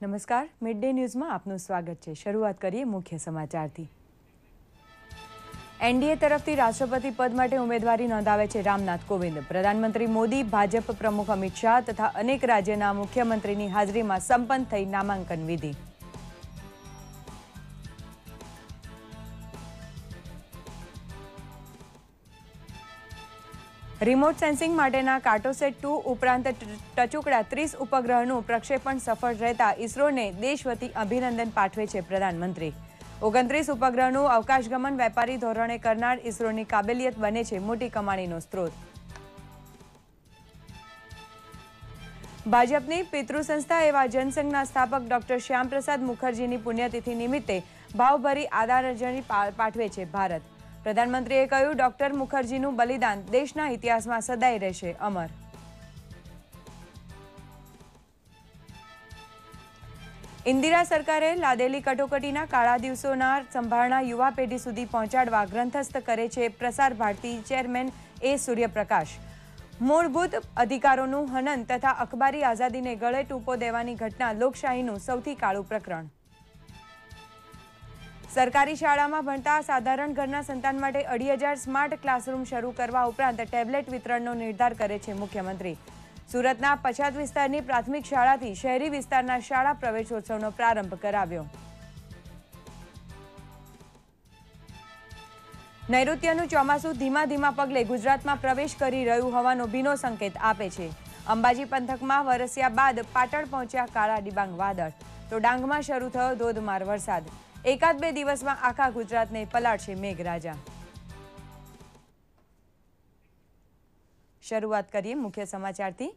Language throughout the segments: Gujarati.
નમસ્કાર, મિડ ડે ન્યૂઝમાં આપનું સ્વાગત છે। શરૂઆત કરીએ મુખ્ય સમાચારથી। એનડીએ તરફથી રાષ્ટ્રપતિ પદ માટે ઉમેદવારી નોંધાવે છે રામનાથ કોવિંદ। પ્રધાનમંત્રી મોદી, ભાજપ પ્રમુખ અમિત શાહ તથા અનેક રાજ્યના મુખ્યમંત્રીની હાજરીમાં સંપન્ન થઈ નામાંકન વિધિ। રિમોટ સેન્સિંગ માટેના કાર્ટોસેટ 2 ઉપરાંત ટચુકડા 30 ઉપગ્રહનું પ્રક્ષેપણ સફળ રહેતા ઇસરોને દેશ વતી અભિનંદન પાઠવે છે પ્રધાનમંત્રી। 29 ઉપગ્રહનું અવકાશગમન વેપારી ધોરણે કરનાર ઇસરોની કાબેલિયત બને છે મોટી કમાણીનો સ્ત્રોત। ભાજપની પિતૃ સંસ્થા એવા જનસંઘના સ્થાપક ડોક્ટર શ્યામપ્રસાદ મુખર્જીની પુણ્યતિથિ નિમિત્તે ભાવભરી આદરાંજલિ પાઠવે છે ભારત। પ્રધાનમંત્રીએ કહ્યું, ડોક્ટર મુખર્જીનું બલિદાન દેશના ઇતિહાસમાં સદાય રહેશે અમર। ઇન્દિરા સરકારે લાદેલી કટોકટીના કાળા દિવસોના સંભાળના યુવા પેઢી સુધી પહોંચાડવા ગ્રંથસ્થ કરે છે પ્રસાર ભારતી ચેરમેન એ સૂર્યપ્રકાશ। મૂળભૂત અધિકારોનું હનન તથા અખબારી આઝાદીને ગળે ટૂંપો દેવાની ઘટના લોકશાહીનું સૌથી કાળું પ્રકરણ। સરકારી શાળામાં ભણતા સાધારણ ઘરના સંતાન માટે 2,500 સ્માર્ટ ક્લાસરૂમ શરૂ કરવા ઉપરાંત ટેબ્લેટ વિતરણનો નિર્ધાર કરે છે મુખ્યમંત્રી। સુરતના પછાત વિસ્તારની પ્રાથમિક શાળાથી શહેરી વિસ્તારના શાળા પ્રવેશોત્સવનો પ્રારંભ કરાવ્યો। નૈઋત્યનું ચોમાસું ધીમા પગલે ગુજરાતમાં પ્રવેશ કરી રહ્યું હોવાનો ભીનો સંકેત આપે છે। અંબાજી પંથકમાં વરસ્યા બાદ પાટણ પહોંચ્યા કાળા ડિબાંગ વાદળ, તો ડાંગમાં શરૂ થયો ધોધમાર વરસાદ। એકાદ બે દિવસમાં આખા ગુજરાતને પલાળશે મેઘરાજા। શરૂઆત કરીએ મુખ્ય સમાચારથી।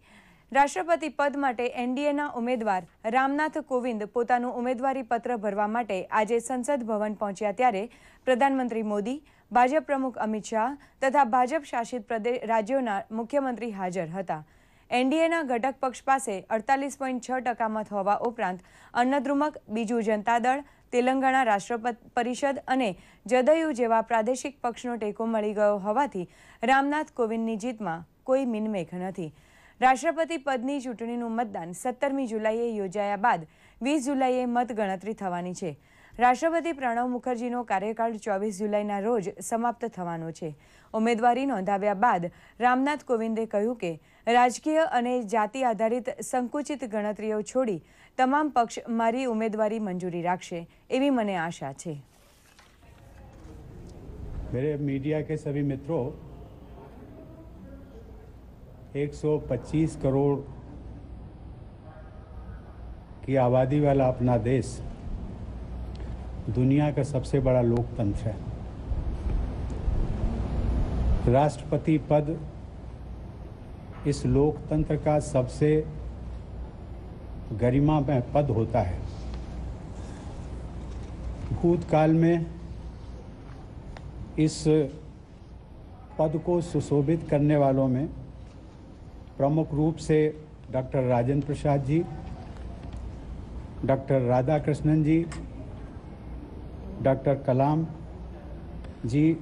રાષ્ટ્રપતિ પદ માટે એનડીએના ઉમેદવાર રામનાથ કોવિંદ પોતાનું ઉમેદવારી પત્ર ભરવા માટે આજે સંસદ ભવન પહોંચ્યા ત્યારે પ્રધાનમંત્રી મોદી, ભાજપ પ્રમુખ અમિત શાહ તથા ભાજપ શાસિત રાજ્યોના મુખ્યમંત્રી હાજર હતા। એનડીએના ઘટક પક્ષ પાસે 48.6% મત હોવા ઉપરાંત અન્નદ્રુમક, બીજુ જનતા દળ, તેલંગાણા રાષ્ટ્ર પરિષદ અને જદયુ જેવા પ્રાદેશિક પક્ષનો ટેકો મળી ગયો હોવાથી રામનાથ કોવિંદની જીતમાં કોઈ મિનમેખ નથી। રાષ્ટ્રપતિ પદની ચૂંટણીનું મતદાન 17મી જુલાઈએ યોજાયા બાદ 20 જુલાઈએ મતગણતરી થવાની છે। રાષ્ટ્રપતિ પ્રણવ મુખર્જીનો કાર્યકાળ 24 જુલાઈના રોજ સમાપ્ત થવાનો છે। ઉમેદવારી નોંધાવ્યા બાદ રામનાથ કોવિંદે કહ્યું કે રાજકીય અને જાતિ આધારિત સંકુચિત ગણતરીઓ છોડી તમામ પક્ષ મારી ઉમેદવારી મંજૂરી રાખશે એવી મને આશા છે। मेरे मीडिया के सभी मित्रों, 125 करोड़ की आबादी वाला अपना देश दुनिया का सबसे बड़ा लोकतंत्र है। राष्ट्रपति पद इस लोकतंत्र का सबसे गरिमामय पद होता है। भूतकाल में इस पद को सुशोभित करने वालों में प्रमुख रूप से डॉक्टर राजेंद्र प्रसाद जी, डॉक्टर राधाकृष्णन जी, डॉक्टर कलाम जी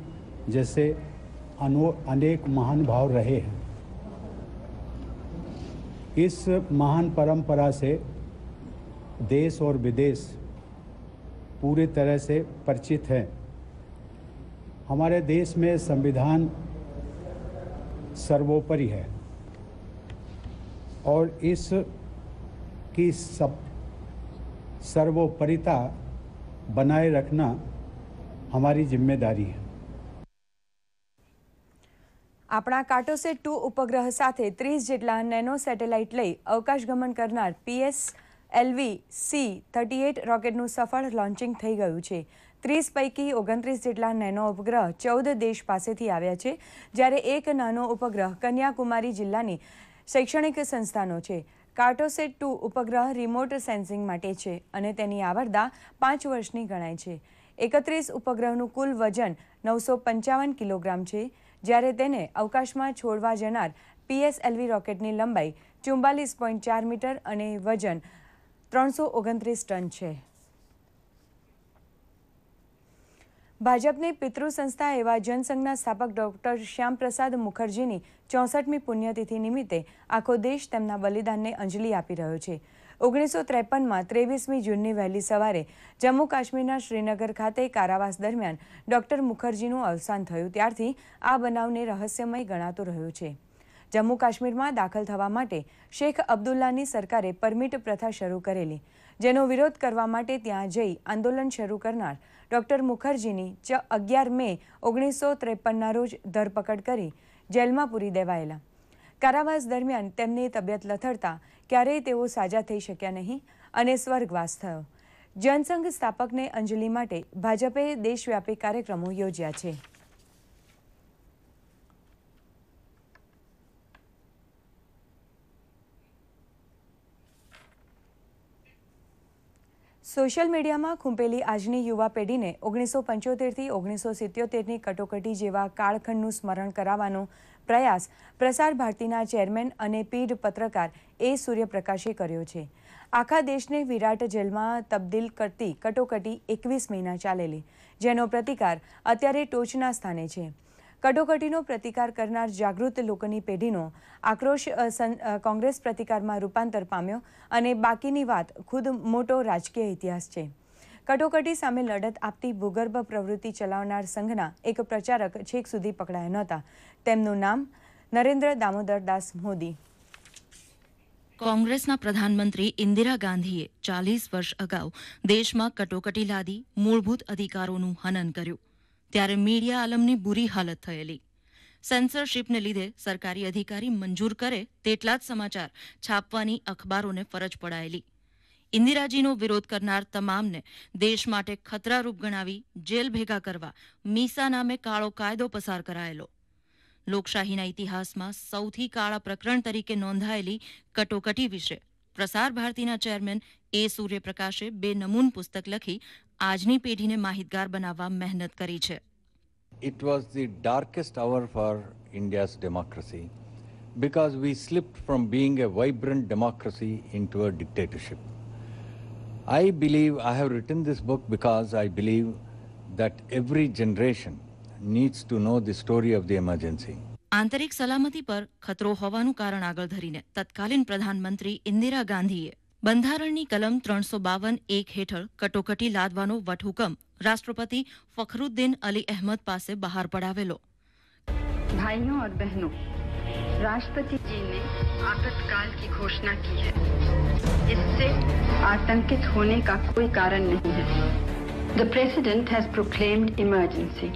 जैसे अनेक महानुभाव रहे हैं। इस महान परंपरा से देश और विदेश पूरी तरह से परिचित है। हमारे देश में संविधान सर्वोपरि है और इस की सर्वोपरिता बनाए रखना हमारी जिम्मेदारी है। આપણા કાર્ટોસેટ 2 ઉપગ્રહ સાથે 30 જેટલા નેનો સેટેલાઇટ લઈ અવકાશગમન કરનાર PSLV-C-38 રોકેટનું સફળ લોન્ચિંગ થઈ ગયું છે। 30 પૈકી 29 જેટલા નેનો ઉપગ્રહ 14 દેશ પાસેથી આવ્યા છે, જ્યારે એક નાનો ઉપગ્રહ કન્યાકુમારી જિલ્લાની શૈક્ષણિક સંસ્થાનો છે। કાર્ટોસેટ 2 ઉપગ્રહ રિમોટ સેન્સિંગ માટે છે અને તેની આવરદા 5 વર્ષની ગણાય છે। 31 ઉપગ્રહનું કુલ વજન 955 કિલોગ્રામ છે, જ્યારે તેને અવકાશમાં છોડવા જનાર PSLV રોકેટની લંબાઈ 44.4 મીટર અને વજન 329 ટન છે। ભાજપની પિતૃ સંસ્થા એવા જનસંઘના સ્થાપક ડોક્ટર શ્યામપ્રસાદ મુખર્જીની 64મી પુણ્યતિથિ નિમિત્તે આખો દેશ તેમના બલિદાનને અંજલિ આપી રહ્યો છે. 1953માં 23મી જૂનની વહેલી સવારે જમ્મુ કાશ્મીરના શ્રીનગર ખાતે કારાવાસ દરમિયાન ડોક્ટર મુખર્જીનું અવસાન થયું. ત્યારથી આ બનાવને રહસ્યમય ગણાતો રહ્યો છે. જમ્મુ કાશ્મીરમાં દાખલ થવા માટે શેખ અબ્દુલ્લાની સરકારે પરમિટ પ્રથા શરૂ કરેલી, જેનો વિરોધ કરવા માટે ત્યાં જઈ આંદોલન શરૂ કરનાર ડોક્ટર મુખર્જીની 11 મે 1953ના રોજ ધરપકડ કરી જેલમાં પૂરી દેવાયેલા. કારાવાસ દરમિયાન તેમની તબિયત લથડતા ક્યારેય તેઓ સાજા થઈ શક્યા નહીં અને સ્વર્ગવાસ થયો. જનસંઘ સ્થાપકને અંજલિ માટે ભાજપે દેશવ્યાપી કાર્યક્રમો યોજ્યા છે. સોશિયલ મીડિયામાં ખૂંપેલી આજની યુવા પેઢીને 1975થી 1977ની કટોકટી જેવા કાળખંડનું સ્મરણ કરાવવાનો પ્રયાસ પ્રસાર ભારતીના ચેરમેન અને પીઢ પત્રકાર એ સૂર્યપ્રકાશે કર્યો છે. આખા દેશને વિરાટ જેલમાં તબદીલ કરતી કટોકટી 21 મહિના ચાલેલી, જેનો પ્રતિકાર અત્યારે ટોચના સ્થાને છે. કટોકટીનો પ્રતિકાર કરનાર જાગૃત લોકોની પેઢીનો આક્રોશ કોંગ્રેસ પ્રતિકારમાં રૂપાંતર પામ્યો અને બાકીની વાત ખુદ મોટો રાજકીય ઇતિહાસ છે. કટોકટી સામે લડત આપતી ભૂગર્ભ પ્રવૃત્તિ ચલાવનાર સંઘના એક પ્રચારક છેક સુધી પકડાયા નહોતા. તેમનું નામ નરેન્દ્ર દામોદર દાસ મોદી. કોંગ્રેસના પ્રધાનમંત્રી ઇન્દિરા ગાંધીએ 40 વર્ષ અગાઉ દેશમાં કટોકટી લાદી મૂળભૂત અધિકારોનું હનન કર્યું. ત્યારે મીડિયા આલમની બુરી હાલત થયેલી. સેન્સરશીપને લીધે સરકારી અધિકારી મંજૂર કરે તેટલા જ સમાચાર છાપવાની અખબારોને ફરજ પડાયેલી. ઇન્દિરાજીનો વિરોધ કરનાર તમામને દેશ માટે ખતરારૂપ ગણાવી જેલ ભેગા કરવા મીસા નામે કાળો કાયદો પસાર કરાયેલો. લોકશાહીના ઇતિહાસમાં સૌથી કાળા પ્રકરણ તરીકે નોંધાયેલી કટોકટી વિશે પ્રસાર ભારતીના ચેરમેન એ સૂર્યપ્રકાશે 2 નમૂન પુસ્તક લખી આજની પેઢીને માહિતગાર બનાવવા મહેનત કરી છે. It was the darkest hour for India's democracy because we slipped from being a vibrant democracy into a dictatorship. I believe I have written this book because I believe that every generation needs to know the story of the emergency. આંતરિક સલામતી પર ખતરો હોવાનું કારણ આગળ ધરીને તત્કાલીન પ્રધાનમંત્રી ઇન્દિરા ગાંધીએ બંધારણની કલમ 352(1) હેઠળ કટોકટી લાદવાનો વટહુકમ राष्ट्रपति फखरुद्दीन अली अहमद पास बाहर पड़ावेलो. भाइयों और बहनों, राष्ट्रपति जी ने आपातकाल की घोषणा की है. इससे आतंकित होने का कोई कारण नहीं है. The president has proclaimed emergency.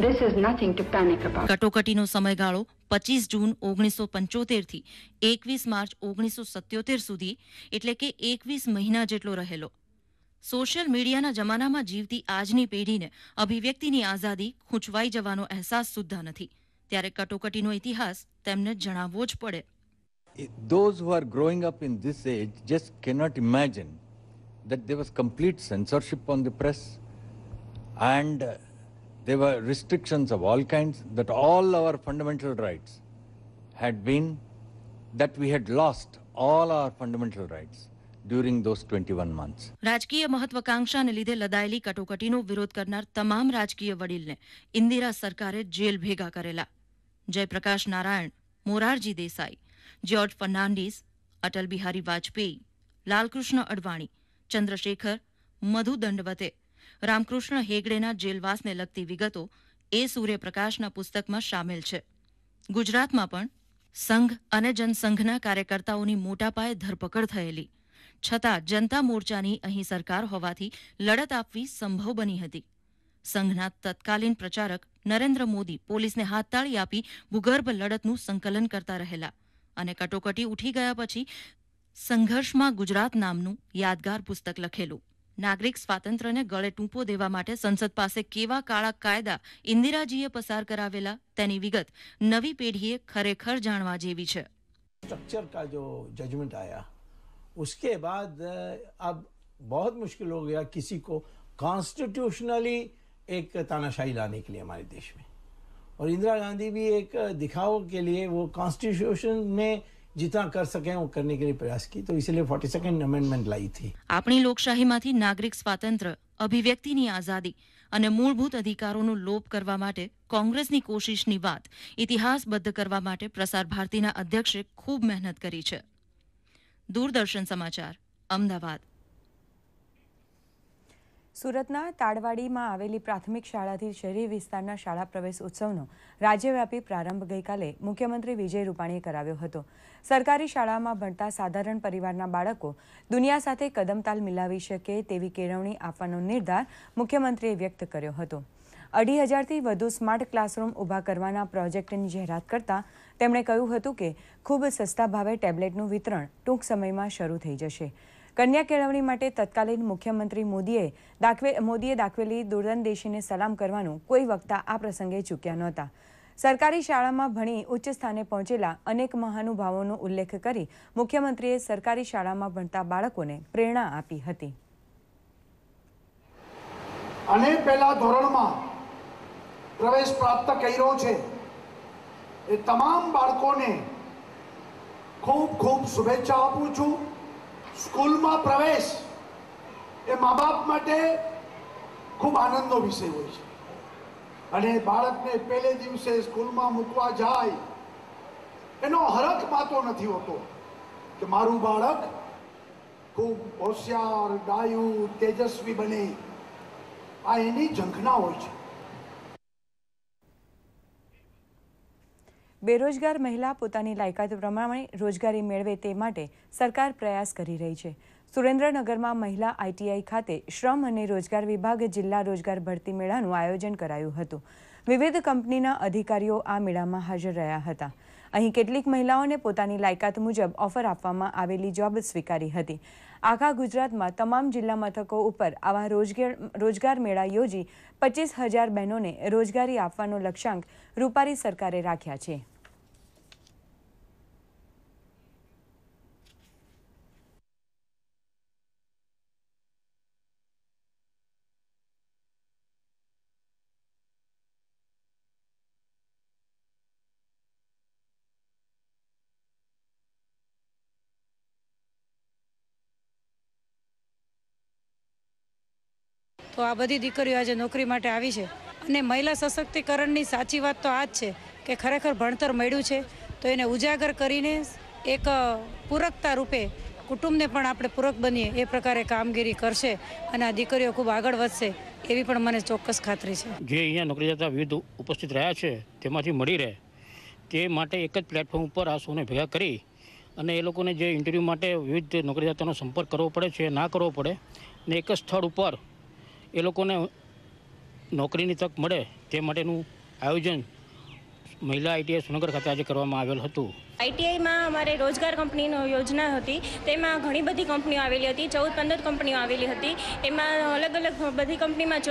This is nothing to panic about. કટોકટીનો સમયગાળો 25 જૂન 1975 થી 21 માર્ચ 1977 સુધી એટલે કે 21 મહિના જેટલો રહેલો. સોશિયલ મીડિયાના જમાનામાં જીવતી આજની પેઢીને અભિવ્યક્તિની આઝાદી ખૂંચવાઈ જવાનો અહેસાસ સુદ્ધા નથી. ત્યારે કટોકટીનો ઇતિહાસ તેમને જણાવવો જ પડે. Those who are growing up in this age just cannot imagine that there was complete censorship on the press and there were restrictions of all kinds, that all our fundamental rights had been, that we had lost all our fundamental rights during those 21 months. રાજકીય મહત્વાકાંક્ષાને લીધે લદાયેલી કટોકટીનો વિરોધ કરનાર તમામ રાજકીય વડીલને ઇન્દિરા સરકારે જેલ ભેગા કરેલા. જયપ્રકાશ નારાયણ, મોરારજી દેસાઈ, જ્યોર્જ ફર્નાન્ડીસ, અટલ બિહારી વાજપેયી, લાલકૃષ્ણ અડવાણી, ચંદ્રશેખર, મધુ દંડવતે, રામકૃષ્ણ હેગડેના જેલવાસને લગતી વિગતો એ સૂર્યપ્રકાશના પુસ્તકમાં સામેલ છે. ગુજરાતમાં પણ સંઘ અને જનસંઘના કાર્યકર્તાઓની મોટા પાયે ધરપકડ થયેલી. છતાં જનતા મોરચાની અહીં સરકાર હોવાથી લડત આપવી સંભવ બની હતી. સંઘના તત્કાલીન પ્રચારક નરેન્દ્ર મોદી પોલીસને હાથતાળી આપી ભૂગર્ભ લડતનું સંકલન કરતા રહેલા અને કટોકટી ઉઠી ગયા પછી સંઘર્ષમાં ગુજરાત નામનું યાદગાર પુસ્તક લખેલું. નાગરિક સ્વાતંત્ર્યને ગળે ટૂંપો દેવા માટે સંસદ પાસે કેવા કાળા કાયદા ઇન્દિરાજીએ પસાર કરાવેલા તેની વિગત નવી પેઢીએ ખરેખર જાણવા જેવી છે. स्ट्रक्चर का जो जजमेंट आया उसके बाद अब बहुत मुश्किल हो गया किसी को कॉन्स्टिट्यूशनली एक तानाशाही लाने के लिए हमारे देश में. और इंदिरा गांधी भी एक दिखाव के लिए वो कॉन्स्टिट्यूशन में जितना कर सके वो करने के लिए प्रयास की, तो इसलिए 42nd अमेंडमेंट लाई थी. આપણી લોકશાહીમાંથી નાગરિક સ્વાતંત્ર્ય, અભિવ્યક્તિની આઝાદી અને મૂળભૂત અધિકારોનો લોપ કરવા માટે કોંગ્રેસની કોશિશની વાત ઇતિહાસબદ્ધ કરવા માટે પ્રસાર ભારતીના અધ્યક્ષે ખૂબ મહેનત કરી છે. દૂરદર્શન સમાચાર, અમદાવાદ. સુરતના તાડવાડીમાં આવેલી પ્રાથમિક શાળાથી શહેરી વિસ્તારના શાળા પ્રવેશ ઉત્સવનો રાજ્યવ્યાપી પ્રારંભ ગઈકાલે મુખ્યમંત્રી વિજય રૂપાણીએ કરાવ્યો હતો. સરકારી શાળામાં ભણતા સાધારણ પરિવારના બાળકો દુનિયા સાથે કદમતાલ મિલાવી શકે તેવી કેળવણી આપવાનો નિર્ધાર મુખ્યમંત્રીએ વ્યક્ત કર્યો હતો. 2,500થી વધુ સ્માર્ટ ક્લાસરૂમ ઊભા કરવાના પ્રોજેક્ટની જાહેરાત કરતા તેમણે કહ્યું હતું કે ખૂબ સસ્તા ભાવે ટેબ્લેટનું વિતરણ ટૂંક સમયમાં શરૂ થઈ જશે. કન્યા કેળવણી માટે તત્કાલીન મુખ્યમંત્રી મોદીએ દાખવેલી દૂરંદેશીને સલામ કરવાનું કોઈ વક્તા આ પ્રસંગે ચૂક્યા નહોતા. સરકારી શાળામાં ભણી ઉચ્ચ સ્થાને પહોંચેલા અનેક મહાનુભાવોનો ઉલ્લેખ કરી મુખ્યમંત્રીએ સરકારી શાળામાં ભણતા બાળકોને પ્રેરણા આપી હતી. અને પહેલા ધોરણમાં પ્રવેશ પ્રાપ્ત કર્યો છે એ તમામ બાળકોને ખૂબ ખૂબ શુભેચ્છા આપું છું. સ્કૂલમાં પ્રવેશ એ મા બાપ માટે ખૂબ આનંદનો વિષય હોય છે અને બાળકને પહેલે દિવસે સ્કૂલમાં મૂકવા જાય એનો હરખ માતો નથી હોતો કે મારું બાળક ખૂબ હોશિયાર, ડાયું, તેજસ્વી બને. આ એની ઝંખના હોય છે. બેરોજગાર મહિલા પોતાની લાયકાત પ્રમાણે રોજગારી મેળવે તે માટે સરકાર પ્રયાસ કરી રહી છે. સુરેન્દ્રનગરમાં મહિલા ITI ખાતે શ્રમ અને રોજગાર વિભાગ જિલ્લા રોજગાર ભરતી મેળાનું આયોજન કરાયું હતું. વિવિધ કંપનીના અધિકારીઓ આ મેળામાં હાજર રહ્યા હતા. અહીં કેટલીક મહિલાઓને પોતાની લાયકાત મુજબ ઓફર આપવામાં આવેલી જોબ સ્વીકારી હતી. આખા ગુજરાતમાં તમામ જિલ્લા મથકો ઉપર આવા રોજગાર મેળા યોજી 25,000 બહેનોને રોજગારી આપવાનો લક્ષ્યાંક રૂપારી સરકારે રાખ્યા છે. તો આ બધી દીકરીઓ આજે નોકરી માટે આવી છે અને મહિલા સશક્તિકરણની સાચી વાત તો આ જ છે કે ખરેખર ભણતર મળ્યું છે તો એને ઉજાગર કરીને એક પૂરકતા રૂપે કુટુંબને પણ આપણે પૂરક બનીએ એ પ્રકારે કામગીરી કરશે અને આ દીકરીઓ ખૂબ આગળ વધશે એવી પણ મને ચોક્કસ ખાતરી છે. જે અહીંયા નોકરીદાતા વિવિધ ઉપસ્થિત રહ્યા છે તેમાંથી મળી રહે તે માટે એક જ પ્લેટફોર્મ ઉપર આ સૌને ભેગા કરી અને એ લોકોને જે ઇન્ટરવ્યૂ માટે વિવિધ નોકરીદાતાનો સંપર્ક કરવો પડે છે ના કરવો પડે ને એક જ સ્થળ ઉપર એ લોકોને નોકરીની તક મળે તે માટેનું આયોજન મહિલા ITI સુરનગર ખાતે આજે કરવામાં આવેલ હતું. ITIમાં અમારે રોજગાર કંપનીનો યોજના હતી. તેમાં ઘણી બધી કંપનીઓ આવેલી હતી, 14-15 કંપનીઓ આવેલી હતી. એમાં અલગ અલગ બધી કંપનીમાં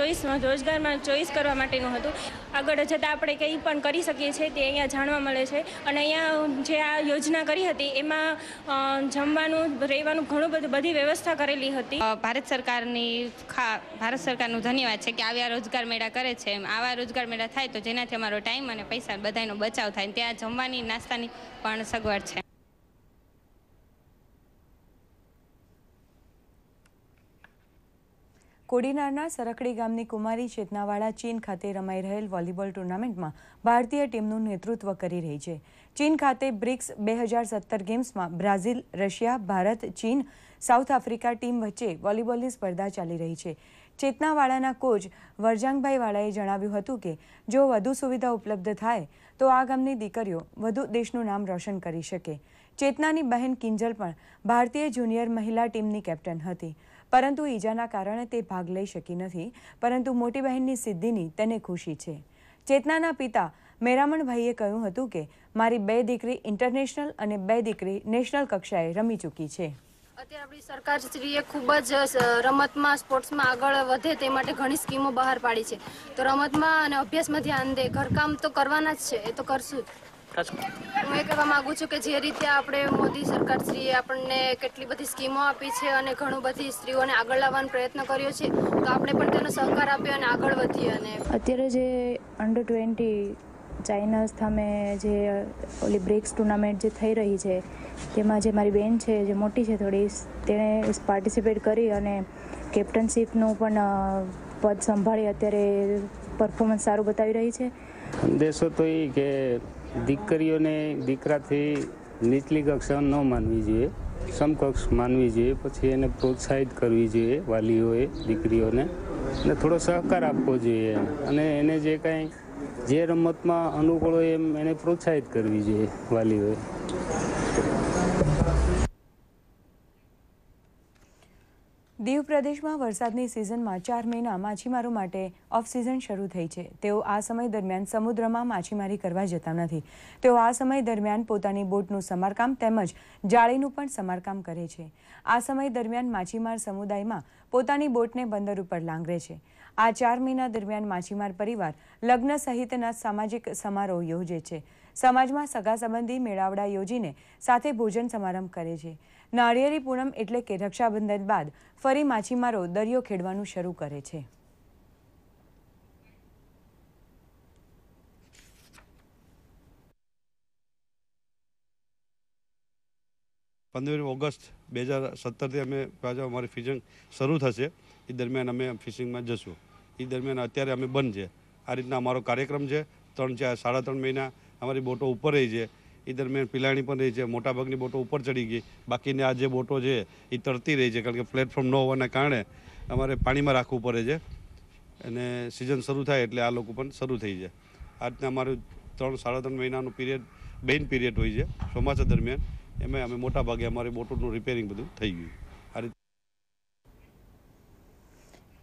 રોજગારમાં ચોઈસ કરવા માટેનું હતું. આગળ જતાં આપણે કંઈ પણ કરી શકીએ છીએ તે અહીંયા જાણવા મળે છે. અને અહીંયા જે આ યોજના કરી હતી એમાં જમવાનું, રહેવાનું ઘણું બધું બધી વ્યવસ્થા કરેલી હતી. ભારત સરકારનું ધન્યવાદ છે કે આવ્યા રોજગાર મેળા કરે છે. આવા રોજગાર મેળા થાય તો જેનાથી અમારો ટાઈમ અને પૈસા બધાનો બચાવ થાય. ત્યાં જમવાની, નાસ્તાની પણ સગવડ છે. કોડીનારના સરકડી ગામની કુમારી ચેતનાવાળા ચીન ખાતે રમાઈ રહેલ વોલીબોલ ટુર્નામેન્ટમાં ભારતીય ટીમનું નેતૃત્વ કરી રહી છે. ચીન ખાતે બ્રિક્સ 2017 ગેમ્સમાં બ્રાઝિલ, રશિયા, ભારત, ચીન, સાઉથ આફ્રિકા ટીમ વચ્ચે વોલીબોલની સ્પર્ધા ચાલી રહી છે. ચેતનાવાળાના કોચ વરજાંગભાઈ વાળાએ જણાવ્યું હતું કે જો વધુ સુવિધા ઉપલબ્ધ થાય તો આ ગામની દીકરીઓ વધુ દેશનું નામ રોશન કરી શકે. ચેતનાની બહેન કિંજલ પણ ભારતીય જુનિયર મહિલા ટીમની કેપ્ટન હતી, પરંતુ ઈજાના કારણે તે ભાગ લઈ શકી નથી. પરંતુ મોટી બહેનની સિદ્ધિની તેને ખુશી છે. ચેતનાના પિતા મેરામણભાઈએ કહ્યું હતું કે મારી 2 દીકરી ઇન્ટરનેશનલ અને 2 દીકરી નેશનલ કક્ષાએ રમી ચૂકી છે. અત્યારે આપણી સરકારશ્રીએ ખૂબ જ રમતમાં, સ્પોર્ટ્સમાં આગળ વધે તે માટે ઘણી સ્કીમો બહાર પાડી છે. તો રમતમાં અને અભ્યાસમાં ધ્યાન દે, ઘરકામ તો કરવાના જ છે, એ તો કરશું જ. હું એ કહેવા માગું છું કે જે રીતે આપણે મોદી સરકારશ્રીએ આપણને કેટલી બધી સ્કીમો આપી છે અને ઘણું બધી સ્ત્રીઓને આગળ લાવવાનો પ્રયત્ન કર્યો છે, તો આપણે પણ તેનો સહકાર આપીએ અને આગળ વધીએ. અને અત્યારે જે અંડર-20 ચાઇના સામે જે ઓલી બ્રિક્સ ટુર્નામેન્ટ જે થઈ રહી છે તેમાં જે મારી બેન છે, જે મોટી છે થોડી, તેણે પાર્ટિસિપેટ કરી અને કેપ્ટનશીપનું પણ પદ સંભાળી અત્યારે પરફોર્મન્સ સારું બતાવી રહી છે. સંદેશો તો એ કે દીકરીઓને દીકરાથી નીચલી કક્ષા ન માનવી જોઈએ, સમકક્ષ માનવી જોઈએ. પછી એને પ્રોત્સાહિત કરવી જોઈએ વાલીઓએ દીકરીઓને, અને થોડો સહકાર આપવો જોઈએ અને એને જે કાંઈ જે રમતમાં અનુકૂળ હોય એમ એને પ્રોત્સાહિત કરવી જોઈએ વાલીઓએ. દીવ પ્રદેશમાં વરસાદની સિઝનમાં 4 મહિના માછીમારો માટે ઓફ સિઝન શરૂ થઈ છે. તેઓ આ સમય દરમિયાન સમુદ્રમાં માછીમારી કરવા જતા નથી. તેઓ આ સમય દરમિયાન પોતાની બોટનું સમારકામ તેમજ જાળીનું પણ સમારકામ કરે છે. આ સમય દરમિયાન માછીમાર સમુદાયમાં પોતાની બોટને બંદર ઉપર લાંગરે છે. આ 4 મહિના દરમિયાન માછીમાર પરિવાર લગ્ન સહિતના સામાજિક સમારોહ યોજે છે. સમાજમાં સગા સંબંધી મેળાવડા યોજીને સાથે ભોજન સમારંભ કરે છે. નાળિયેરી પૂનમ એટલે કે રક્ષાબંધન બાદ ફરી માછીમારો દરિયો ખેડવાનું શરૂ કરે છે. ઓગસ્ટ 2017 અમે પાછા અમારી ફિશિંગ શરૂ થશે. એ દરમિયાન અમે ફિશિંગમાં જશું. એ દરમિયાન અત્યારે અમે બંધ છે. આ રીતના અમારો કાર્યક્રમ છે. 3-3.5 મહિના અમારી બોટો ઉપર રહી છે. એ દરમિયાન પિલાણી પણ રહી છે. મોટાભાગની બોટો ઉપર ચડી ગઈ. બાકીની આ જે બોટો છે એ તરતી રહી છે, કારણ કે પ્લેટફોર્મ ન હોવાના કારણે અમારે પાણીમાં રાખવું પડે છે. અને સિઝન શરૂ થાય એટલે આ લોકો પણ શરૂ થઈ જાય. આ રીતના અમારું 3-3.5 મહિનાનું પીરિયડ બેન પીરિયડ હોય છે ચોમાસા દરમિયાન. એમાં અમે મોટા ભાગે અમારી બોટોનું રિપેરિંગ બધું થઈ ગયું. આ રીતે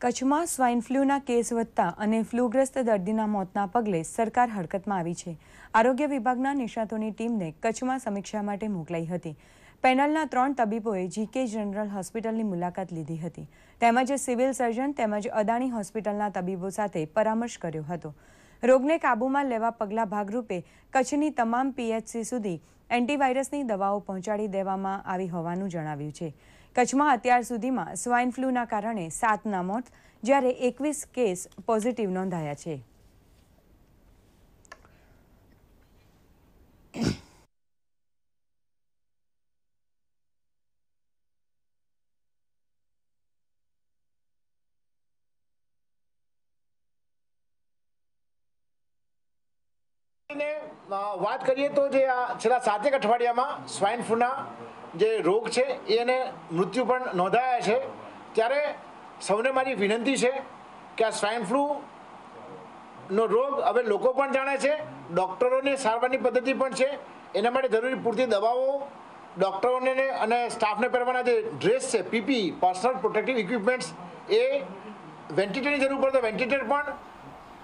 કચ્છમાં સ્વાઇન ફ્લૂના કેસ વધતા અને ફ્લૂગ્રસ્ત દર્દીના મોતના પગલે સરકાર હરકતમાં આવી છે. આરોગ્ય વિભાગના નિષ્ણાતોની ટીમને કચ્છમાં સમીક્ષા માટે મોકલાઈ હતી. પેનલના 3 તબીબોએ જીકે જનરલ હોસ્પિટલની મુલાકાત લીધી હતી. તેમજ સિવિલ સર્જન તેમજ અદાણી હોસ્પિટલના તબીબો સાથે પરામર્શ કર્યો હતો. રોગને કાબૂમાં લેવા પગલાં ભાગરૂપે કચ્છની તમામ પીએચસી સુધી એન્ટીવાયરસની દવાઓ પહોંચાડી દેવામાં આવી હોવાનું જણાવ્યું છે. કચ્છમાં અત્યાર સુધીમાં સ્વાઇન ફ્લૂના કારણે 7ના મોત જ્યારે 21 કેસ પોઝિટિવ નોંધાયા છે. વાત કરીએ તો જે આ છેલ્લા 7 અઠવાડિયામાં સ્વાઇન ફ્લૂના જે રોગ છે એને મૃત્યુ પણ નોંધાયા છે. ત્યારે સૌને મારી વિનંતી છે કે આ સ્વાઇન ફ્લૂનો રોગ હવે લોકો પણ જાણે છે, ડૉક્ટરોને સારવારની પદ્ધતિ પણ છે. એના માટે જરૂરી પૂરતી દવાઓ ડૉક્ટરોને અને સ્ટાફને પહેરવાના જે ડ્રેસ છે, પીપી પર્સનલ પ્રોટેક્ટિવ ઇક્વિપમેન્ટ્સ, એ વેન્ટિલેટરની જરૂર પડે તો વેન્ટિલેટર પણ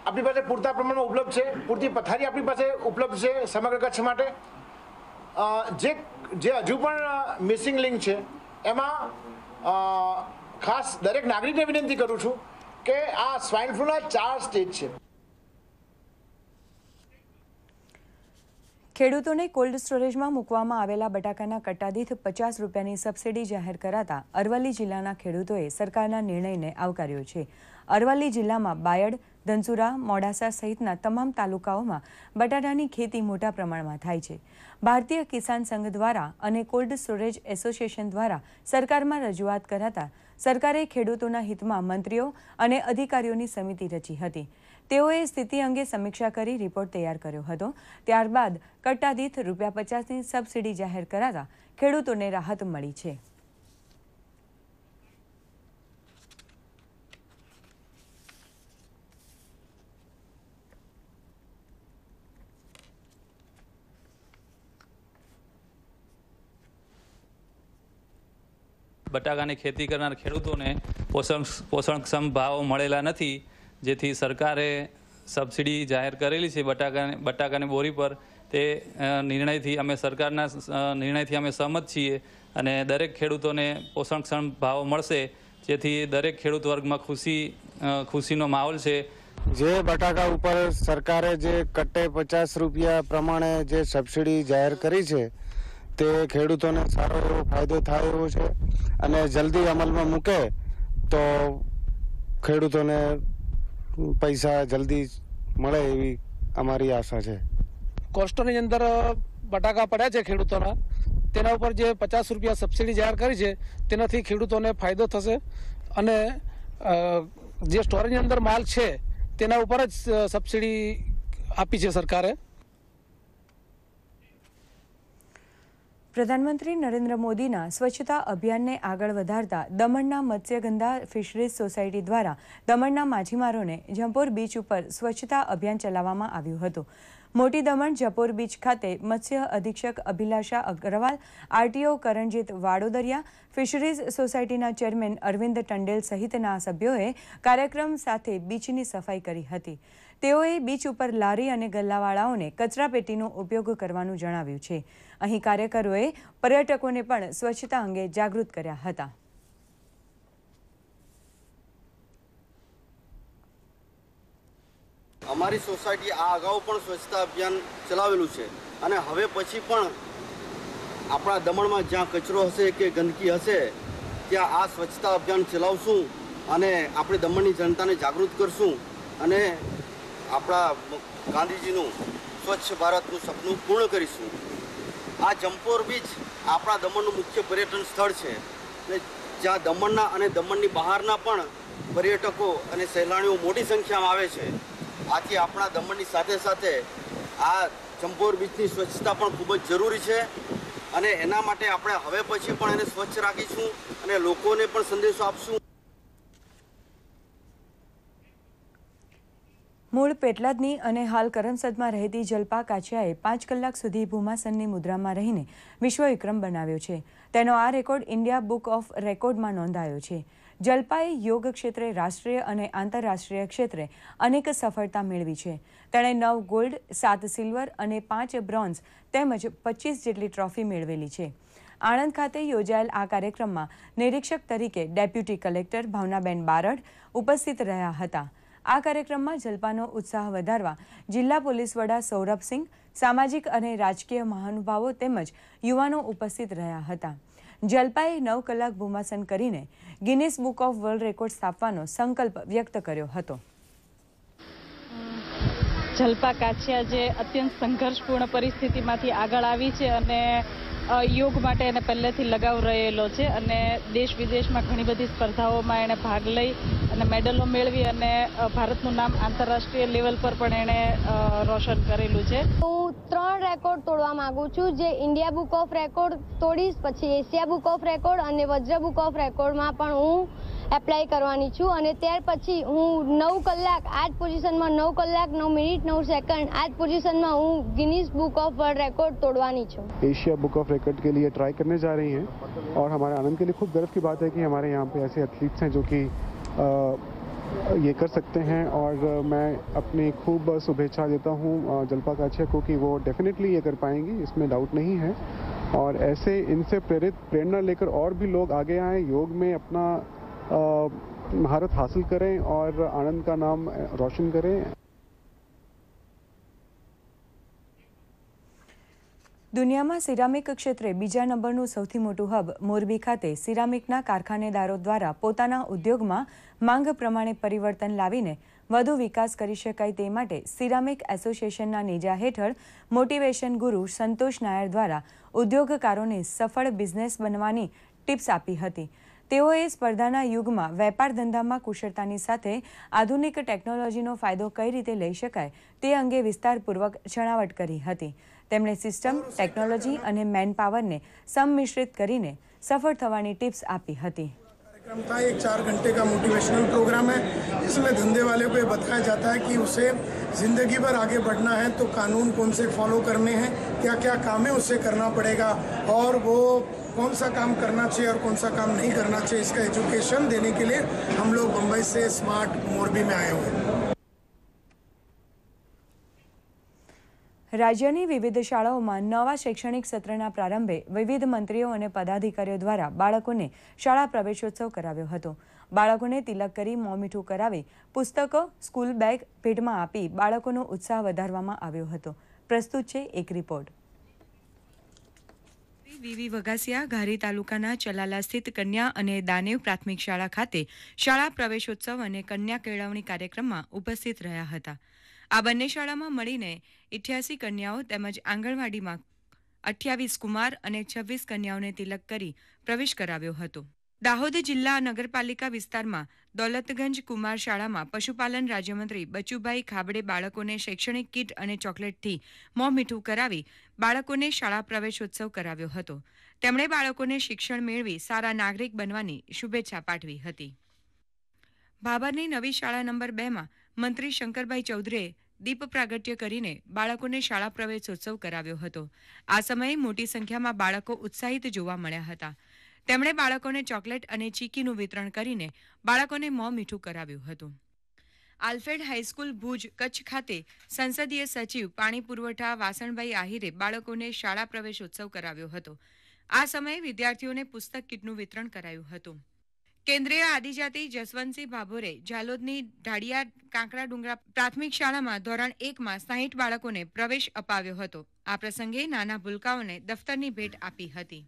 આપણી પાસે પૂરતા પ્રમાણમાં ઉપલબ્ધ છે. પૂરતી પથારી આપણી પાસે ઉપલબ્ધ છે સમગ્ર કચ્છ માટે. જે હજુ પણ મિસિંગ લિંક છે એમાં ખાસ દરેક નાગરિકને વિનંતી કરું છું કે આ સ્વાઇન ફ્લૂના 4 સ્ટેજ છે. ખેડૂતોને કોલ્ડ સ્ટોરેજમાં મૂકવામાં આવેલા બટાકાના કટ્ટા દીઠ 50 રૂપિયાની સબસિડી જાહેર કરાતા અરવલ્લી જિલ્લાના ખેડૂતોએ સરકારના નિર્ણયને આવકાર્યો છે. અરવલ્લી જિલ્લામાં બાયડ, ધનસુરા, મોડાસા સહિતના તમામ તાલુકાઓમાં બટાટાની ખેતી મોટા પ્રમાણમાં થાય છે. ભારતીય કિસાન સંઘ દ્વારા અને કોલ્ડ સ્ટોરેજ એસોસિએશન દ્વારા સરકારમાં રજૂઆત કરાતા સરકારે ખેડૂતોના હિતમાં મંત્રીઓ અને અધિકારીઓની સમિતિ રચી હતી. તેઓએ સ્થિતિ અંગે સમીક્ષા કરી રિપોર્ટ તૈયાર કર્યો હતો. ત્યારબાદ કટ્ટા દીઠ ₹50ની સબસિડી જાહેર કરાતા ખેડૂતોને રાહત મળી છે. બટાકાની ખેતી કરનાર ખેડૂતોને પોષણક્ષમ ભાવ મળેલા નથી, જેથી સરકારે સબસિડી જાહેર કરેલી છે બટાકાની બોરી પર. તે સરકારના નિર્ણયથી અમે સહમત છીએ અને દરેક ખેડૂતોને પોષણક્ષમ ભાવ મળશે, જેથી દરેક ખેડૂત વર્ગમાં ખુશીનો માહોલ છે. જે બટાકા ઉપર સરકારે જે કટ્ટે 50 રૂપિયા પ્રમાણે જે સબસિડી જાહેર કરી છે તે ખેડૂતોને સારો એવો ફાયદો થાય એવો છે અને જલ્દી અમલમાં મૂકે તો ખેડૂતોને પૈસા જલ્દી મળે એવી અમારી આશા છે. કોસ્ટોની અંદર બટાકા પડ્યા છે ખેડૂતોના, તેના ઉપર જે 50 રૂપિયા સબસિડી જાહેર કરી છે તેનાથી ખેડૂતોને ફાયદો થશે અને જે સ્ટોરેજની અંદર માલ છે તેના ઉપર જ સબસિડી આપી છે સરકારે. પ્રધાનમંત્રી નરેન્દ્ર મોદીના સ્વચ્છતા અભિયાનને આગળ વધારતા દમણના મત્સ્યગંધા ફિશરીઝ સોસાયટી દ્વારા દમણના માછીમારોને જંપોર બીચ ઉપર સ્વચ્છતા અભિયાન ચલાવવામાં આવ્યું હતું. મોટી દમણ જપોર બીચ ખાતે મત્સ્ય અધિક્ષક અભિલાષા અગ્રવાલ, આરટીઓ કરણજીત વાડોદરિયા, ફિશરીઝ સોસાયટીના ચેરમેન અરવિંદ ટંડેલ સહિતના સભ્યોએ કાર્યક્રમ સાથે બીચની સફાઈ કરી હતી. તેઓએ બીચ ઉપર લારી અને ગલ્લાવાળાઓને કચરાપેટીનો ઉપયોગ કરવાનું જણાવ્યું છે. અહીં કાર્યકરોએ પર્યટકોને પણ સ્વચ્છતા અંગે જાગૃત કર્યા હતા. અમારી સોસાયટી આ અગાઉ પણ સ્વચ્છતા અભિયાન ચલાવેલું છે અને હવે પછી પણ આપણા દમણમાં જ્યાં કચરો હશે કે ગંદકી હશે ત્યાં આ સ્વચ્છતા અભિયાન ચલાવશું અને આપણી દમણની જનતાને જાગૃત કરશું અને આપણા ગાંધીજીનું સ્વચ્છ ભારતનું સપનું પૂર્ણ કરીશું. આ જંપોર બીચ આપણા દમણનું મુખ્ય પર્યટન સ્થળ છે અને જ્યાં દમણના અને દમણની બહારના પણ પર્યટકો અને સહેલાણીઓ મોટી સંખ્યામાં આવે છે. આથી આપણા દમણની સાથે સાથે આ જંપોર બીચની સ્વચ્છતા પણ ખૂબ જ જરૂરી છે અને એના માટે આપણે હવે પછી પણ એને સ્વચ્છ રાખીશું અને લોકોને પણ સંદેશો આપશું. મૂળ પેટલાદની અને હાલ કરમસદમાં રહેતી જલ્પા કાછિયાએ 5 કલાક સુધી ભૂમાસનની મુદ્રામાં રહીને વિશ્વ વિક્રમ બનાવ્યો છે. તેનો આ રેકોર્ડ ઇન્ડિયા બુક ઓફ રેકોર્ડમાં નોંધાયો છે. જલ્પાએ યોગ ક્ષેત્રે રાષ્ટ્રીય અને આંતરરાષ્ટ્રીય ક્ષેત્રે અનેક સફળતા મેળવી છે. તેણે 9 ગોલ્ડ, 7 સિલ્વર અને 5 બ્રોન્ઝ તેમજ 25 જેટલી ટ્રોફી મેળવેલી છે. આણંદ ખાતે યોજાયેલ આ કાર્યક્રમમાં નિરીક્ષક તરીકે ડેપ્યુટી કલેક્ટર ભાવનાબેન બારડ ઉપસ્થિત રહ્યા હતા. આ કાર્યક્રમમાં જલ્પાનો ઉત્સાહ વધારવા જિલ્લા પોલીસ વડા સૌરભસિંહ, સામાજિક અને રાજકીય મહાનુભાવો તેમજ યુવાનો ઉપસ્થિત રહ્યા હતા. જલ્પાએ 9 કલાક ભૂમાસન કરીને Guinness book of world record સ્થાપવાનો સંકલ્પ વ્યક્ત કર્યો હતો. જલ્પા કાછિયા જે અત્યંત સંઘર્ષપૂર્ણ પરિસ્થિતિમાંથી આગળ આવી છે અને યોગ માટે એને પહેલેથી લગાવ રહેલો છે અને દેશ વિદેશમાં ઘણી બધી સ્પર્ધાઓમાં એણે ભાગ લઈ અને મેડલો મેળવી અને ભારતનું નામ આંતરરાષ્ટ્રીય લેવલ પર પણ એણે રોશન કરેલું છે. હું 3 રેકોર્ડ તોડવા માંગુ છું, જે ઇન્ડિયા બુક ઓફ રેકોર્ડ તોડીશ, પછી એશિયા બુક ઓફ રેકોર્ડ અને વજ્ર બુક ઓફ રેકોર્ડમાં પણ હું એપ્લાય કરવાની છું અને ત્યાર પછી હું 9 કલાક આ જ પોઝિશનમાં 9 કલાક 9 મિનિટ 9 સેકન્ડ આ જ પોઝिशन હું Guinness book of world record तोड़वानी छूँ. एशिया बुक ऑफ रिकॉर्ड के लिए ट्राई करने जा रही हैं और हमारे आनंद के लिए खूब गर्व की बात है कि हमारे यहाँ पे ऐसे एथलीट्स हैं जो कि ये कर सकते हैं और मैं अपनी खूब शुभेच्छा देता हूँ जल्पा काछिया को कि वो डेफिनेटली ये कर पाएंगी, इसमें डाउट नहीं है. और ऐसे इनसे प्रेरणा लेकर और भी लोग आगे आएँ, योग में अपना महारत हासिल करें और आनंद का नाम रोशन करें. દુનિયામાં સિરામિક ક્ષેત્રે બીજા નંબરનું સૌથી મોટું હબ મોરબી ખાતે સિરામિકના કારખાનેદારો દ્વારા પોતાના ઉદ્યોગમાં માંગ પ્રમાણે પરિવર્તન લાવીને વધુ વિકાસ કરી શકાય તે માટે સિરામિક એસોસિએશનના નેજા હેઠળ મોટિવેશન ગુરુ સંતોષ નાયર દ્વારા ઉદ્યોગકારોને સફળ બિઝનેસ બનવાની ટિપ્સ આપી હતી. તેઓએ સ્પર્ધાના યુગમાં વેપાર ધંધામાં કુશળતાની સાથે આધુનિક ટેકનોલોજીનો ફાયદો કઈ રીતે લઈ શકાય તે અંગે વિસ્તારપૂર્વક છણાવટ કરી હતી. તેમણે સિસ્ટમ, ટેકનોલોજી અને મેનપાવરને સંમિશ્રિત કરીને સફળ થવાની ટિપ્સ આપી હતી. कार्यक्रम था, एक 4 घंटे का मोटिवेशनल प्रोग्राम है. इसमें धंधे वाले को बताया जाता है कि उसे ज़िंदगी भर आगे बढ़ना है तो कानून कौन से फॉलो करने हैं, क्या क्या काम है उसे करना पड़ेगा और वो कौन सा काम करना चाहिए और कौन सा काम नहीं करना चाहिए, इसका एजुकेशन देने के लिए हम लोग मुंबई से स्मार्ट मोरबी में आए हुए हैं. રાજ્યની વિવિધ શાળાઓમાં નવા શૈક્ષણિક સત્રના પ્રારંભે વિવિધ મંત્રીઓ અને પદાધિકારીઓ દ્વારા બાળકોને શાળા પ્રવેશોત્સવ કરાવ્યો હતો. બાળકોને તિલક કરી મોં મીઠું કરાવી પુસ્તકો, સ્કૂલ બેગ ભેટમાં આપી બાળકોનો ઉત્સાહ વધારવામાં આવ્યો હતો. પ્રસ્તુત છે એક રિપોર્ટ. વીવી વઘાસિયા ઘારી તાલુકાના ચલાલા સ્થિત કન્યા અને દાનેવ પ્રાથમિક શાળા ખાતે શાળા પ્રવેશોત્સવ અને કન્યા કેળવણી કાર્યક્રમમાં ઉપસ્થિત રહ્યા હતા. આ બંને શાળામાં મળીને 88 કન્યાઓ તેમજ આંગણવાડીમાં 28 કુમાર અને 26 કન્યાઓને તિલક કરી પ્રવેશ કરાવ્યો હતો. દાહોદ જિલ્લા નગરપાલિકા વિસ્તારમાં દોલતગંજ કુમાર શાળામાં પશુપાલન રાજ્યમંત્રી બચુભાઈ ખાબડે બાળકોને શૈક્ષણિક કીટ અને ચોકલેટથી મોં મીઠું કરાવી બાળકોને શાળા પ્રવેશોત્સવ કરાવ્યો હતો. તેમણે બાળકોને શિક્ષણ મેળવી સારા નાગરિક બનવાની શુભેચ્છા પાઠવી હતી. ભાભરની નવી શાળા નંબર 2માં મંત્રી શંકરભાઈ ચૌધરીએ દીપ પ્રાગટ્ય કરીને બાળકોને શાળા પ્રવેશોત્સવ કરાવ્યો હતો. આ સમયે મોટી સંખ્યામાં બાળકો ઉત્સાહિત જોવા મળ્યા હતા. તેમણે બાળકોને ચોકલેટ અને ચીકીનું વિતરણ કરીને બાળકોને મોં મીઠું કરાવ્યું હતું. આલ્ફ્રેડ હાઈસ્કૂલ ભુજ કચ્છ ખાતે સંસદીય સચિવ પાણી પુરવઠા વાસણભાઈ આહિરે બાળકોને શાળા પ્રવેશોત્સવ કરાવ્યો હતો. આ સમયે વિદ્યાર્થીઓને પુસ્તક કીટનું વિતરણ કરાયું હતું. કેન્દ્રીય આદિજાતિ જસવંતસિંહ ભાભોરે ઝાલોદની ઢાળિયા કાંકરા ડુંગરા પ્રાથમિક શાળામાં ધોરણ 1માં 60 બાળકોને પ્રવેશ અપાવ્યો હતો. આ પ્રસંગે નાના ભૂલકાઓને દફતરની ભેટ આપી હતી.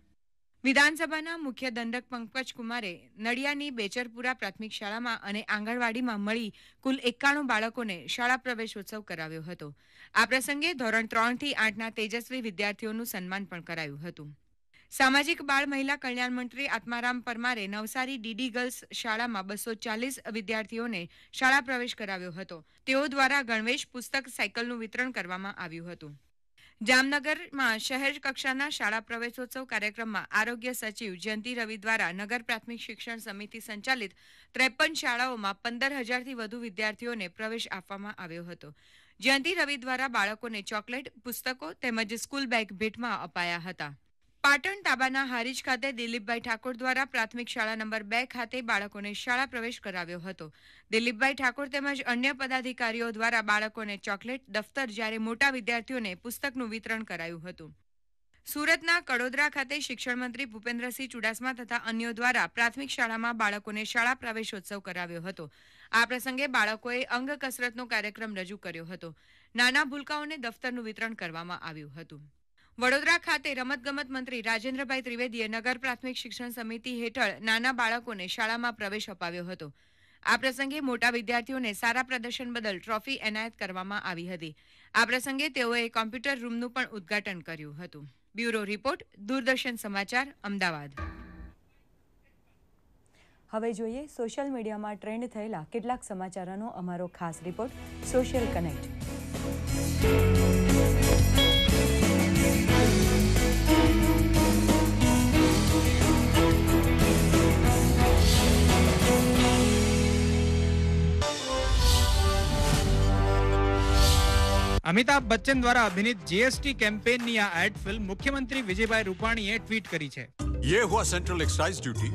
વિધાનસભાના મુખ્ય દંડક પંકજ કુમારે નડિયાની બેચરપુરા પ્રાથમિક શાળામાં અને આંગણવાડીમાં મળી કુલ 91 બાળકોને શાળા પ્રવેશોત્સવ કરાવ્યો હતો. આ પ્રસંગે ધોરણ 3 થી 8ના તેજસ્વી વિદ્યાર્થીઓનું સન્માન પણ કરાયું હતું. સામાજિક બાળ મહિલા કલ્યાણ મંત્રી આત્મારામ પરમારે નવસારી ડીડી ગર્લ્સ શાળામાં 240 વિદ્યાર્થીઓને શાળા પ્રવેશ કરાવ્યો હતો. તેઓ દ્વારા ગણવેશ, પુસ્તક, સાયકલનું વિતરણ કરવામાં આવ્યું હતું. જામનગરમાં શહેર કક્ષાના શાળા પ્રવેશોત્સવ કાર્યક્રમમાં આરોગ્ય સચિવ જયંતિ રવિ દ્વારા નગર પ્રાથમિક શિક્ષણ સમિતિ સંચાલિત 53 શાળાઓમાં 15,000થી વધુ વિદ્યાર્થીઓને પ્રવેશ આપવામાં આવ્યો હતો. જયંતિ રવિ દ્વારા બાળકોને ચોકલેટ, પુસ્તકો તેમજ સ્કૂલ બેગ ભેટમાં અપાયા હતા. પાટણ તાબાના હારીજ ખાતે દિલીપભાઈ ઠાકોર દ્વારા પ્રાથમિક શાળા નંબર 2 ખાતે બાળકોને શાળા પ્રવેશ કરાવ્યો હતો. દિલીપભાઈ ઠાકોર તેમજ અન્ય પદાધિકારીઓ દ્વારા બાળકોને ચોકલેટ, દફતર, જ્યારે મોટા વિદ્યાર્થીઓને પુસ્તકનું વિતરણ કરાયું હતું. સુરતના કડોદરા ખાતે શિક્ષણ મંત્રી ભૂપેન્દ્રસિંહ ચુડાસમા તથા અન્યો દ્વારા પ્રાથમિક શાળામાં બાળકોને શાળા પ્રવેશોત્સવ કરાવ્યો હતો. આ પ્રસંગે બાળકોએ અંગ કસરતનો કાર્યક્રમ રજૂ કર્યો હતો. નાના ભૂલકાઓને દફતરનું વિતરણ કરવામાં આવ્યું હતું. વડોદરા ખાતે રમતગમત મંત્રી રાજેન્દ્રભાઈ ત્રિવેદીએ નગર પ્રાથમિક શિક્ષણ સમિતિ હેઠળ નાના બાળકોને શાળામાં પ્રવેશ અપાવ્યો હતો. આ પ્રસંગે મોટા વિદ્યાર્થીઓને સારા પ્રદર્શન બદલ ટ્રોફી એનાયત કરવામાં આવી હતી. આ પ્રસંગે તેઓએ કોમ્પ્યુટર રૂમનું પણ ઉદ્ઘાટન કર્યું હતું. બ્યુરો રિપોર્ટ, દૂરદર્શન સમાચાર, અમદાવાદ. હવે જોઈએ સોશિયલ મીડિયામાં ટ્રેન્ડ થયેલા કેટલાક સમાચારોનો અમારો ખાસ report social connect. Amitabh Bachchan દ્વારા અભિનીત જીએસટી કેમ્પેનની આ એડ ફિલ્મ મુખ્યમંત્રી વિજયભાઈ રૂપાણીએ ટ્વીટ કરી છે. ये हुआ सेंट्रल एक्साइज ड्यूटी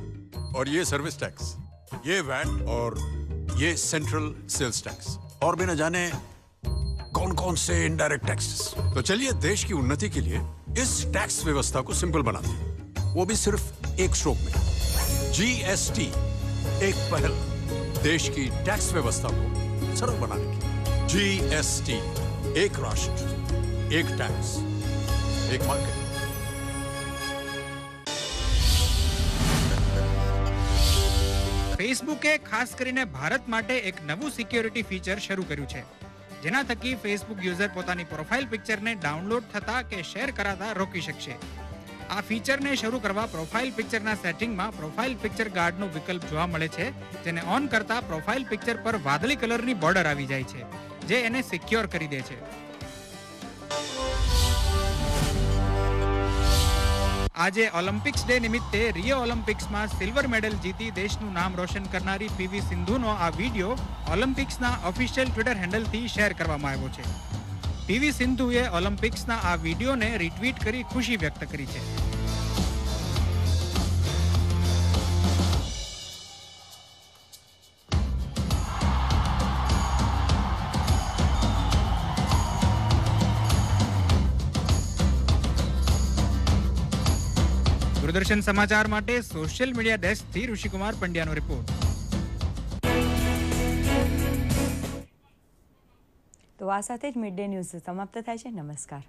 और ये सर्विस टैक्स, ये वैट और ये सेंट्रल सेल्स टैक्स और भी न जाने कौन कौन से इनडायरेक्ट टैक्सेस. तो चलिए देश की उन्नति के लिए इस टैक्स व्यवस्था को सिंपल बनाते हैं, वो भी सिर्फ एक स्ट्रोक में. जीएसटी, एक पहल देश की टैक्स व्यवस्था को सरल बनाने की. जीएसटी, एक राष्ट्र, एक टैक्स, एक मार्केट. ફેસબુકે ખાસ કરીને ભારત માટે એક નવું સિક્યોરિટી ફીચર શરૂ કર્યું છે, જેના થકી ફેસબુક યુઝર પોતાની પ્રોફાઇલ પિક્ચરને ડાઉનલોડ થતા કે શેર કરાતા રોકી શકશે. આ ફીચરને શરૂ કરવા પ્રોફાઇલ પિક્ચરના સેટિંગમાં પ્રોફાઇલ પિક્ચર ગાર્ડનો વિકલ્પ જોવા મળે છે, જેને ઓન કરતા પ્રોફાઇલ પિક્ચર પર વાદળી કલરની બોર્ડર આવી જાય છે, જે એને સિક્યોર કરી દે છે. આજે ઓલિમ્પિક્સ ડે નિમિત્તે રિયો ઓલિમ્પિક્સમાં સિલ્વર મેડલ જીતી દેશનું નામ રોશન કરનારી પીવી સિંધુનો આ વિડીયો ઓલિમ્પિક્સના ઓફિશિયલ ટ્વિટર હેન્ડલથી શેર કરવામાં આવ્યો છે. પીવી સિંધુએ ઓલિમ્પિક્સના આ વિડીયોને રિટ્વીટ કરી ખુશી વ્યક્ત કરી છે. દૂરદર્શન સમાચાર માટે સોશિયલ મીડિયા ડેસ્કથી ઋષિકુમાર પંડ્યાનો રિપોર્ટ. તો આ સાથે જ મિડ ડે ન્યૂઝ સમાપ્ત થાય છે. નમસ્કાર.